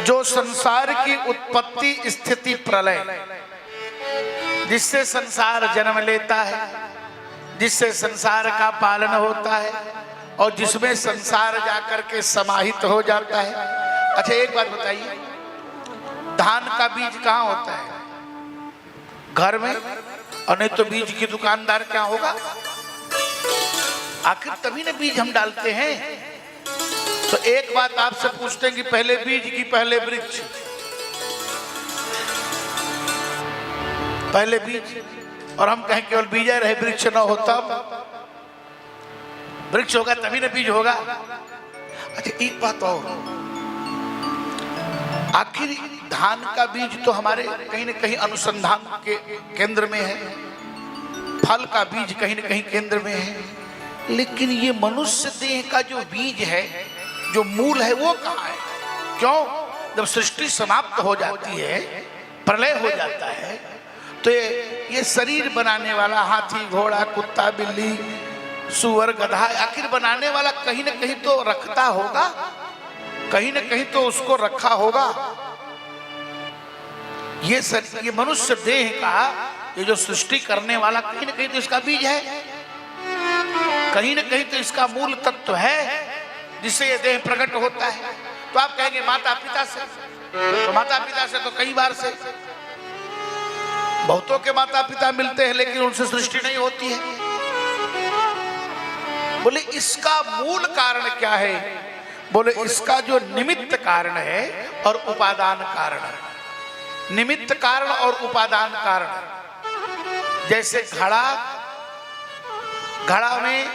जो संसार की उत्पत्ति स्थिति प्रलय, जिससे संसार जन्म लेता है, जिससे संसार का पालन होता है और जिसमें संसार जाकर के समाहित हो जाता है। अच्छा एक बात बताइए, धान का बीज कहाँ होता है? घर में, और नहीं तो बीज की दुकानदार क्या होगा? आखिर तभी ना बीज हम डालते हैं। तो एक बात आपसे पूछते हैं कि पहले बीज की पहले वृक्ष? पहले बीज, और हम कहें केवल बीज रहे वृक्ष न होता, वृक्ष होगा तभी ना बीज होगा। अच्छा एक बात और, आखिर धान का बीज तो हमारे कहीं न कहीं अनुसंधान के केंद्र में है, फल का बीज कहीं न कहीं केंद्र में है, लेकिन ये मनुष्य देह का जो बीज है, जो मूल है, वो कहाँ है? क्यों? जब सृष्टि समाप्त हो जाती है, प्रलय हो जाता है, तो ये शरीर बनाने वाला हाथी घोड़ा कुत्ता बिल्ली सुअर गधा, आखिर बनाने वाला कहीं न कहीं तो रखता होगा, कहीं न कहीं तो उसको रखा होगा। ये मनुष्य देह का ये जो सृष्टि करने वाला कहीं न कहीं तो इसका बीज है, कहीं न कहीं तो इसका मूल तत्व है जिससे ये देह प्रकट होता है। तो आप कहेंगे माता पिता से, तो माता पिता से तो कई बार से बहुतों के माता पिता मिलते हैं, लेकिन उनसे सृष्टि नहीं होती है। बोले इसका मूल कारण क्या है? बोले इसका जो निमित्त कारण है और उपादान कारण है। निमित्त कारण और उपादान कारण, जैसे घड़ा में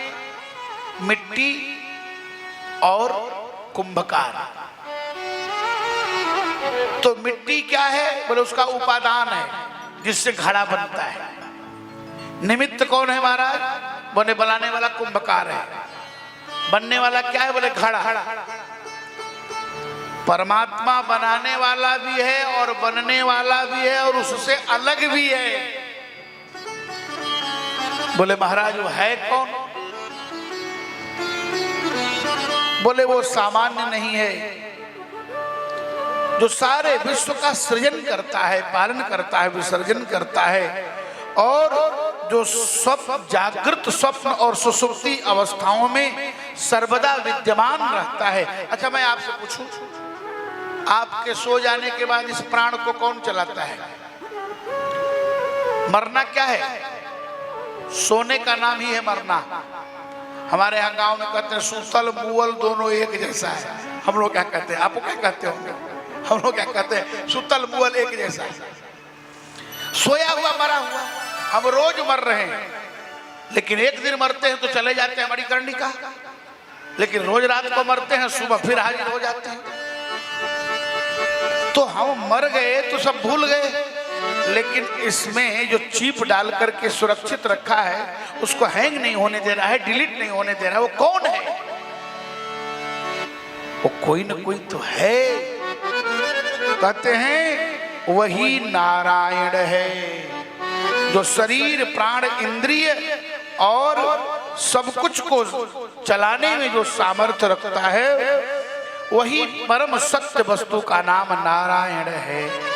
मिट्टी और कुंभकार, तो मिट्टी क्या है? बोले उसका उपादान है जिससे घड़ा बनता है। निमित्त कौन है महाराज? बोले बनाने वाला कुंभकार है, बनने वाला क्या है? बोले घड़ा। परमात्मा बनाने वाला भी है और बनने वाला भी है और उससे अलग भी है। बोले महाराज वो है कौन? बोले वो सामान्य नहीं है, जो सारे विश्व का सृजन करता है, पालन करता है, विसर्जन करता है, और जो स्वप्न जागृत स्वप्न और सुसुप्ति अवस्थाओं में सर्वदा विद्यमान रहता है। अच्छा मैं आपसे पूछूं, आपके सो जाने के बाद इस प्राण को कौन चलाता है? मरना क्या है? सोने का नाम ही है मरना। हमारे यहाँ गांव में कहते हैं सुतल मुअल दोनों एक जैसा है। हम लोग क्या कहते हैं? आपको क्या कहते होंगे? हम लोग क्या कहते हैं? सुतल मुअल एक जैसा है। सोया हुआ मरा हुआ, हम रोज मर रहे हैं, लेकिन एक दिन मरते हैं तो चले जाते हैं मणिकर्णिका, लेकिन रोज रात को मरते हैं, सुबह फिर हाजिर हो जाते हैं। तो हम मर गए तो सब भूल गए, लेकिन इसमें जो चिप डाल करके सुरक्षित रखा है, उसको हैंग नहीं होने दे रहा है, डिलीट नहीं होने दे रहा है, वो कौन है? वो कोई न कोई तो है। कहते हैं वही नारायण है, जो शरीर प्राण इंद्रिय और सब कुछ को चलाने में जो सामर्थ्य रखता है, वही परम सत्य वस्तु का नाम नारायण है।